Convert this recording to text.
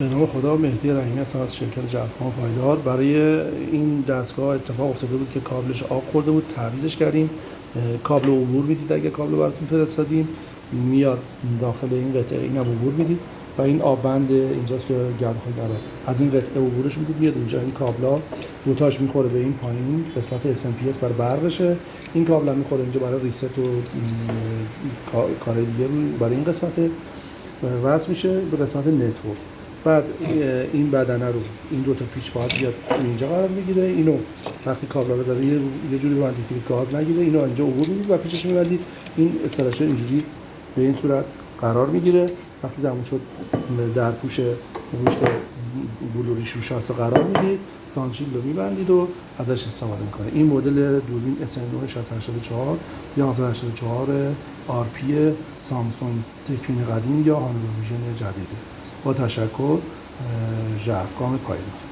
به نام خدا. مهدی رحیمی هستم از شرکت جعفرخان پایدار. برای این دستگاه اتفاق افتاده بود که کابلش آب خورده بود، تعویضش کردیم. کابل عبور میدید، اگه کابل براتون فرستادیم میاد داخل این قطعه، اینم عبور میدید و این آب بند اینجاست که گردخوری داره، از این قطعه عبورش میدید میاد اینجا. این کابلا دوتاش میخوره به این پایین قسمت SMP برای برقشه، این کابل هم میخوره اینجا برای ریست و کارهای دیگه برای این قسمت وصل میشه به قسمت نتورک. بعد این بدنه رو این دو تا پیچ باید بیاد اینجا قرار میگیره. اینو وقتی کابل رو زده یه جوری ببندید که گاز نگیره، اینو اینجا عبور میدید و پیچش میبندید. این استراکچر اینجوری به این صورت قرار میگیره. وقتی تموم شد در پوش روش که بلوریش روش هست قرار میدید، سانشیلد رو میبندید و ازش استفاده میکنه. این مدل دوربین SN9 6084 یا 784 RP سامسونگ تکوین قدیم یا هانوور ویژن جدیده. با تشکر، ژعفرخان پایدار.